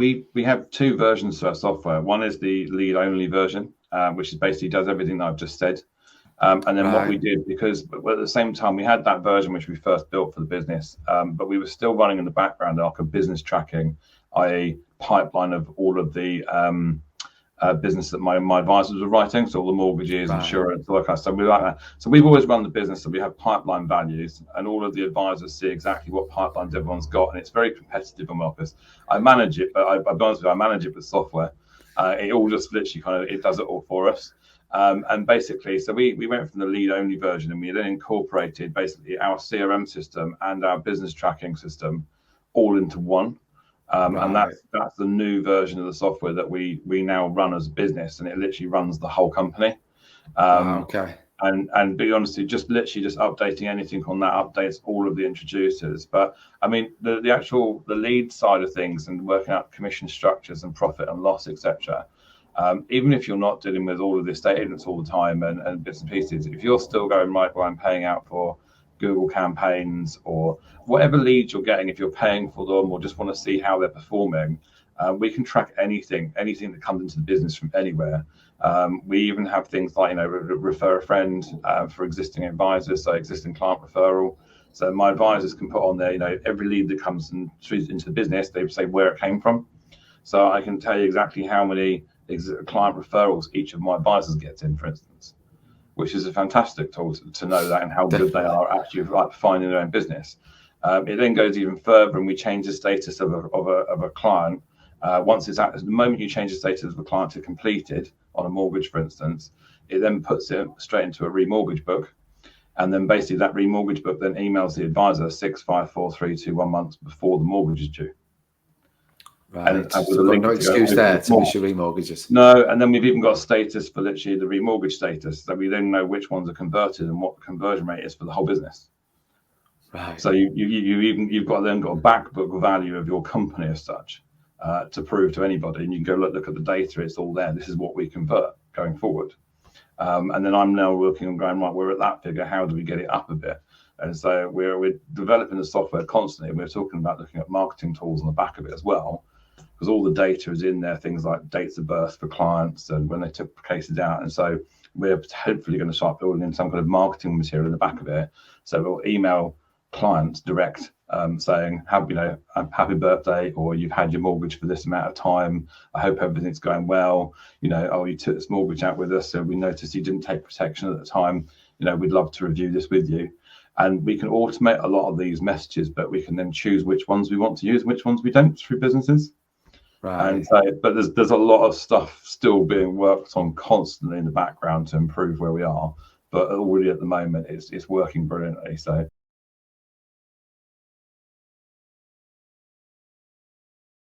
We have two versions to our software. One is the lead only version, which is basically does everything that I've just said. And then what we did, because at the same time we had that version which we first built for the business, but we were still running in the background like a business tracking, i.e. pipeline of all of the business that my advisors were writing, so all the mortgages, insurance, all that kind of stuff. We like that. So we've always run the business so we have pipeline values, and all of the advisors see exactly what pipelines everyone's got, and it's very competitive in my office. I manage it, but I'll be honest with you, I manage it with software. It all just literally it does it all for us. And basically, so we went from the lead only version, and we then incorporated basically our CRM system and our business tracking system all into one. And that's the new version of the software that we now run as a business, and it literally runs the whole company. And be honest, just updating anything on that updates all of the introducers. But I mean, the lead side of things and working out commission structures and profit and loss, etc. Even if you're not dealing with all of the estate agents all the time and bits and pieces, if you're still going, right, well, I'm paying out for Google campaigns or whatever leads you're getting, if you're paying for them or just want to see how they're performing, we can track anything that comes into the business from anywhere. We even have things like, refer a friend for existing advisors, so existing client referral. So my advisors can put on there, every lead that comes into the business, they say where it came from. So I can tell you exactly how many client referrals each of my advisors gets in, for instance, which is a fantastic tool to know that and how good they are actually like finding their own business. It then goes even further, and we change the status of a client. Once it's at the moment you change the status of a client to completed on a mortgage, for instance, it then puts it straight into a remortgage book, and then basically that remortgage book then emails the advisor 6, 5, 4, 3, 2, 1 months before the mortgage is due. Right. And so no excuse there to miss your remortgages. No, and then we've even got a status for literally the remortgage status, so we then know which ones are converted and what the conversion rate is for the whole business. Right. So you've got a back book value of your company as such to prove to anybody, and you can go look at the data. It's all there. This is what we convert going forward. And then I'm now looking and going, right, we're at that figure. How do we get it up a bit? And so we're developing the software constantly. We're talking about looking at marketing tools on the back of it as well, because all the data is in there, things like dates of birth for clients and when they took cases out. And so we're hopefully going to start building in some kind of marketing material in the back of it. So we'll email clients direct saying, happy birthday, or you've had your mortgage for this amount of time. I hope everything's going well. You took this mortgage out with us, so we noticed you didn't take protection at the time. We'd love to review this with you. And we can automate a lot of these messages, but we can then choose which ones we want to use and which ones we don't through businesses. Right. And so, but there's a lot of stuff still being worked on constantly in the background to improve where we are. But already at the moment, it's working brilliantly. So.